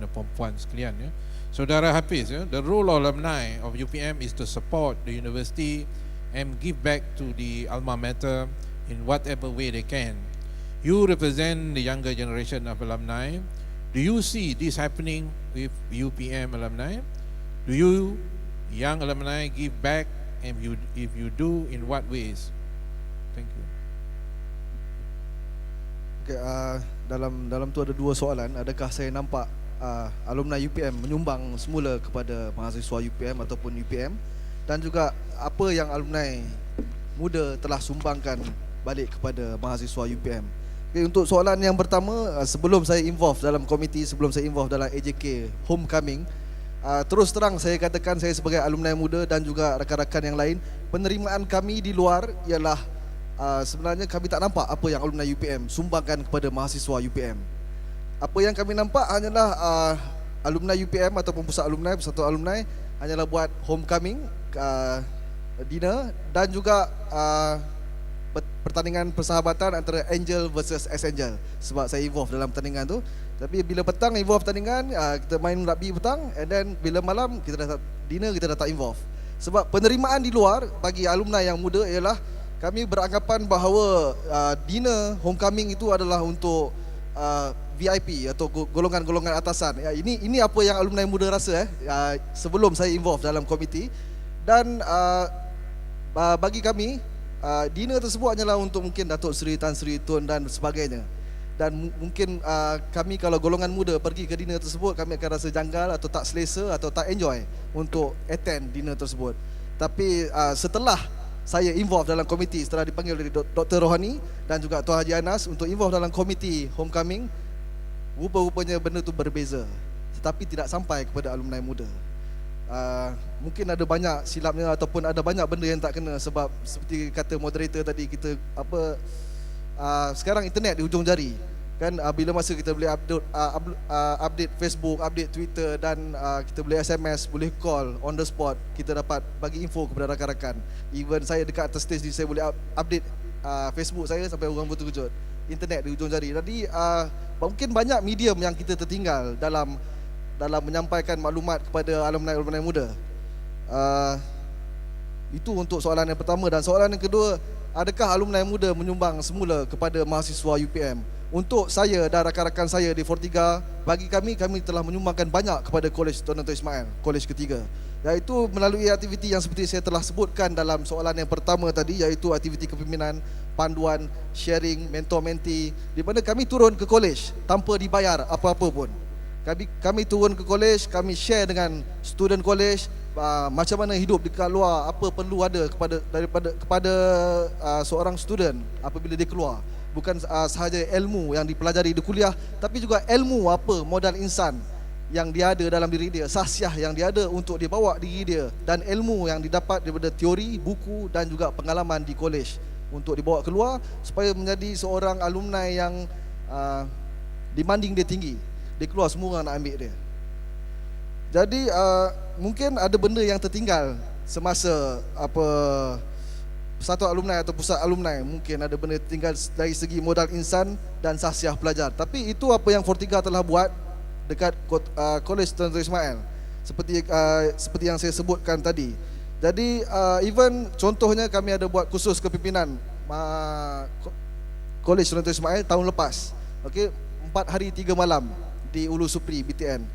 tuan-tuan dan puan-puan sekalian ya. Saudara Hafiz ya, the role of alumni of UPM is to support the university and give back to the alma mater in whatever way they can. You represent the younger generation of alumni. Do you see this happening with UPM alumni? Do you young alumni give back, and if you do, in what ways? Thank you. Okay, dalam tu ada dua soalan. Adakah saya nampak alumni UPM menyumbang semula kepada mahasiswa UPM ataupun UPM, dan juga apa yang alumni muda telah sumbangkan balik kepada mahasiswa UPM. Okay, untuk soalan yang pertama, sebelum saya involve dalam komiti, sebelum saya involve dalam AJK Homecoming, terus terang saya katakan, saya sebagai alumni muda dan juga rakan-rakan yang lain, penerimaan kami di luar ialah sebenarnya kami tak nampak apa yang alumni UPM sumbangkan kepada mahasiswa UPM. Apa yang kami nampak hanyalah alumni UPM ataupun pusat alumni, persatuan alumni hanyalah buat homecoming, dinner, dan juga pertandingan persahabatan antara Angel versus S-Angel, sebab saya involve dalam pertandingan tu. Tapi bila petang involve pertandingan, kita main rugby petang, and then bila malam kita dah dinner, kita dah tak involve. Sebab penerimaan di luar bagi alumni yang muda ialah kami beranggapan bahawa dinner homecoming itu adalah untuk VIP atau golongan-golongan atasan. Ini apa yang alumni muda rasa sebelum saya involve dalam komiti. Dan bagi kami, dinner tersebut hanyalah untuk mungkin Datuk Seri, Tan Sri Tun dan sebagainya. Dan mungkin kami kalau golongan muda pergi ke dinner tersebut, kami akan rasa janggal atau tak selesa atau tak enjoy untuk attend dinner tersebut. Tapi setelah saya involve dalam komiti, setelah dipanggil oleh Dr. Rohani dan juga Tuan Haji Anas untuk involve dalam komiti homecoming, rupa-rupanya benda tu berbeza, tetapi tidak sampai kepada alumni muda. Mungkin ada banyak silapnya ataupun ada banyak benda yang tak kena, sebab seperti kata moderator tadi, kita sekarang internet di hujung jari kan, bila masa kita boleh update Facebook, update Twitter, dan kita boleh SMS, boleh call on the spot, kita dapat bagi info kepada rakan-rakan. Even saya dekat atas stage ni, saya boleh update Facebook saya sampai orang terkejut. Internet di hujung jari. Jadi mungkin banyak medium yang kita tertinggal dalam menyampaikan maklumat kepada alumni-alumni muda. Itu untuk soalan yang pertama. Dan soalan yang kedua, adakah alumni muda menyumbang semula kepada mahasiswa UPM? Untuk saya dan rakan-rakan saya di Fortiga, bagi kami telah menyumbangkan banyak kepada Kolej Tun Dr. Ismail, kolej ketiga, iaitu melalui aktiviti yang seperti saya telah sebutkan dalam soalan yang pertama tadi, iaitu aktiviti kepimpinan, panduan, sharing, mentor-menti, di mana kami turun ke kolej tanpa dibayar apa-apa pun. Kami turun ke kolej, kami share dengan student kolej macam mana hidup dekat luar, apa perlu ada kepada seorang student apabila dia keluar. Bukan sahaja ilmu yang dipelajari di kuliah, tapi juga ilmu apa modal insan yang dia ada dalam diri dia, sahsiah yang dia ada untuk dia bawa diri dia, dan ilmu yang didapat daripada teori, buku dan juga pengalaman di kolej untuk dibawa keluar supaya menjadi seorang alumni yang demanding dia tinggi. Dia keluar, semua orang nak ambil dia. Jadi mungkin ada benda yang tertinggal semasa persatuan alumni atau pusat alumni, mungkin ada benda tinggal dari segi modal insan dan sahsiah pelajar. Tapi itu apa yang Fortiga telah buat dekat Kolej Tun Dr. Ismail, seperti yang saya sebutkan tadi. Jadi even contohnya kami ada buat kursus kepimpinan Kolej Tun Dr. Ismail tahun lepas. Okey, 4 hari 3 malam di Ulu Supri BTN.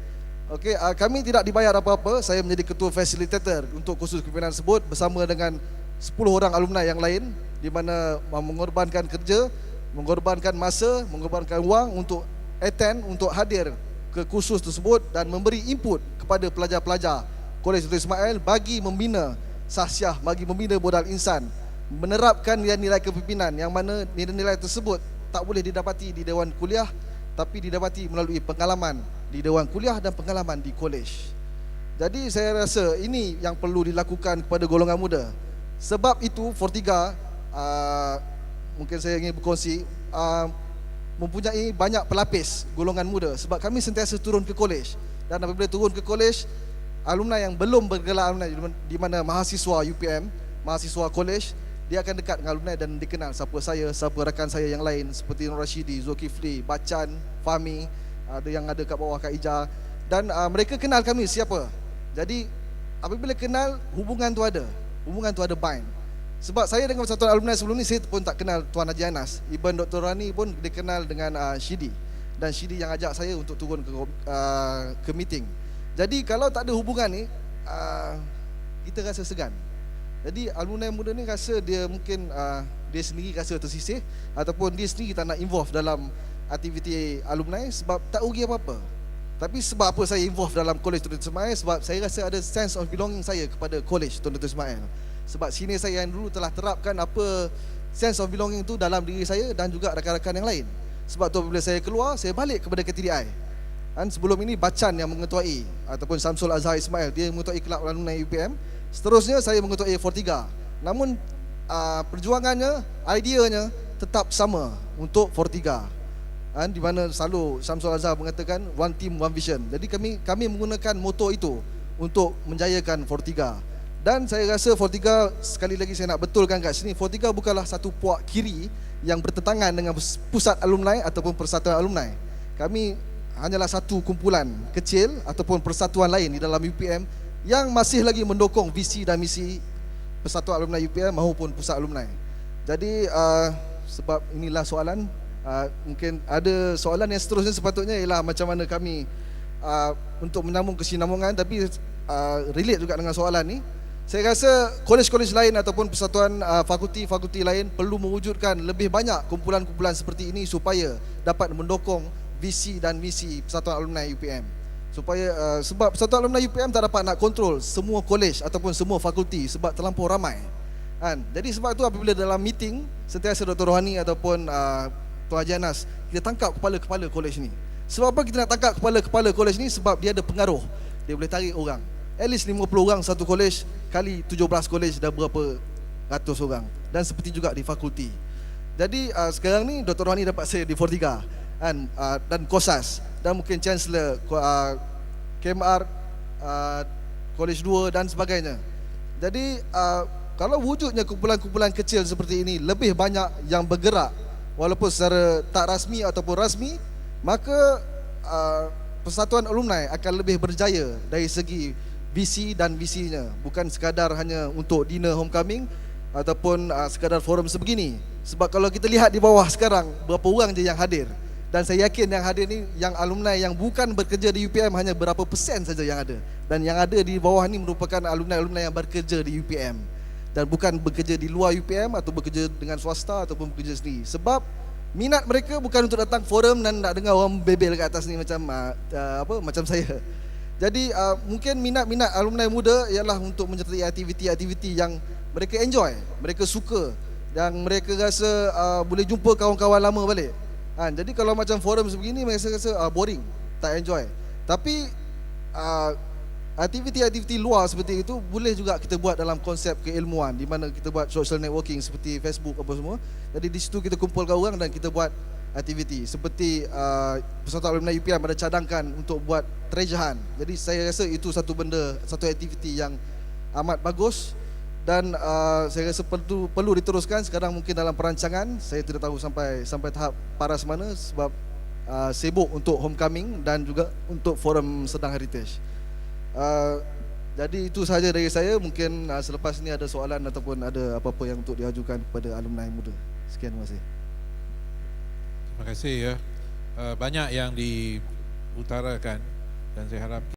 Okey, kami tidak dibayar apa-apa. Saya menjadi ketua facilitator untuk kursus kepimpinan tersebut bersama dengan 10 orang alumni yang lain, di mana mengorbankan kerja, mengorbankan masa, mengorbankan wang untuk attend, untuk hadir ke kursus tersebut dan memberi input kepada pelajar-pelajar Kolej Dr. Ismail bagi membina sahsiah, bagi membina modal insan, menerapkan nilai-nilai kepimpinan yang mana nilai-nilai tersebut tak boleh didapati di dewan kuliah, tapi didapati melalui pengalaman di dewan kuliah dan pengalaman di kolej. Jadi saya rasa ini yang perlu dilakukan kepada golongan muda. Sebab itu Fortiga, mungkin saya ingin berkongsi, mempunyai banyak pelapis golongan muda, sebab kami sentiasa turun ke kolej. Dan apabila turun ke kolej, alumni yang belum bergelar alumni, di mana mahasiswa UPM, mahasiswa kolej, dia akan dekat dengan alumni dan dikenal siapa saya, siapa rakan saya yang lain seperti Nur Rashidi, Zulkifli, Bacan, Fahmi, ada yang ada kat bawah Kak Ija. dan mereka kenal kami siapa. Jadi apabila kenal, hubungan tu ada bind. Sebab saya dengan Persatuan Alumni sebelum ni saya pun tak kenal Tuan Haji Anas. Even Dr. Rani pun dia kenal dengan Shidi, dan Shidi yang ajak saya untuk turun ke meeting. Jadi kalau tak ada hubungan ni, kita rasa segan. Jadi alumni muda ni rasa dia mungkin dia sendiri rasa tersisih, ataupun dia sendiri tak nak involve dalam aktiviti alumni sebab tak rugi apa-apa. Tapi sebab apa saya involve dalam College Tun Dr. Ismail? Sebab saya rasa ada sense of belonging saya kepada College Tun Dr. Ismail. Sebab senior saya yang dulu telah terapkan apa sense of belonging tu dalam diri saya dan juga rakan-rakan yang lain. Sebab tu bila saya keluar, saya balik kepada KTDI. Dan sebelum ini Bacan yang mengetuai, ataupun Samsul Azhar Ismail, dia mengetuai kelab alumni UPM. Seterusnya saya mengetuai Fortiga. Namun perjuangannya, ideanya tetap sama untuk Fortiga. Di mana selalu Samsul Azhar mengatakan one team one vision. Jadi kami menggunakan moto itu untuk menjayakan Fortiga. Dan saya rasa Fortiga, sekali lagi saya nak betulkan kat sini, Fortiga bukanlah satu puak kiri yang bertentangan dengan pusat alumni ataupun persatuan alumni. Kami hanyalah satu kumpulan kecil ataupun persatuan lain di dalam UPM yang masih lagi mendukung visi dan misi Persatuan Alumni UPM maupun pusat alumni. Jadi sebab inilah soalan, mungkin ada soalan yang seterusnya sepatutnya ialah macam mana kami untuk menyambung kesinambungan, tapi relate juga dengan soalan ni. Saya rasa kolej-kolej lain ataupun persatuan fakulti-fakulti lain perlu mewujudkan lebih banyak kumpulan-kumpulan seperti ini supaya dapat mendukung visi dan misi Persatuan Alumni UPM. Supaya sebab Persatuan Alumni UPM tak dapat nak kontrol semua kolej ataupun semua fakulti sebab terlampau ramai. Jadi sebab itu apabila dalam meeting sentiasa Dr. Rohani ataupun Tuan Haji Anas, kita tangkap kepala-kepala kolej ni. Sebab apa kita nak tangkap kepala-kepala kolej ni? Sebab dia ada pengaruh. Dia boleh tarik orang. At least 50 orang satu kolej, kali 17 kolej dah berapa ratus orang. Dan seperti juga di fakulti. Jadi sekarang ni Dr. Rohani dapat saya di Fortiga dan Kosas, dan mungkin Chancellor KMR, College 2 dan sebagainya. Jadi kalau wujudnya kumpulan-kumpulan kecil seperti ini lebih banyak yang bergerak walaupun secara tak rasmi ataupun rasmi, maka Persatuan Alumni akan lebih berjaya dari segi visi dan visinya, bukan sekadar hanya untuk dinner homecoming ataupun sekadar forum sebegini. Sebab kalau kita lihat di bawah sekarang, berapa orang je yang hadir, dan saya yakin yang hadir ni yang alumni yang bukan bekerja di UPM hanya berapa persen saja yang ada, dan yang ada di bawah ni merupakan alumni-alumni yang bekerja di UPM dan bukan bekerja di luar UPM atau bekerja dengan swasta ataupun bekerja sendiri. Sebab minat mereka bukan untuk datang forum dan nak dengar orang bebel kat atas ni macam saya. Jadi mungkin minat-minat alumni muda ialah untuk menyertai aktiviti-aktiviti yang mereka enjoy, mereka suka, dan mereka rasa boleh jumpa kawan-kawan lama balik. Jadi kalau macam forum sebegini, mereka rasa boring, tak enjoy. Tapi aktiviti-aktiviti luar seperti itu boleh juga kita buat dalam konsep keilmuan, di mana kita buat social networking seperti Facebook apa semua. Jadi di situ kita kumpulkan orang dan kita buat aktiviti seperti Persatuan Alumni UPM ada cadangkan untuk buat treasure hunt. Jadi saya rasa itu satu aktiviti yang amat bagus, dan saya rasa perlu diteruskan. Sekarang mungkin dalam perancangan, saya tidak tahu sampai tahap paras mana sebab sibuk untuk homecoming dan juga untuk forum Sedang Heritage. Jadi itu sahaja dari saya. Mungkin selepas ini ada soalan ataupun ada apa-apa yang untuk diajukan kepada alumni muda. Sekian, terima kasih. Terima kasih ya. Banyak yang diutarakan dan saya harap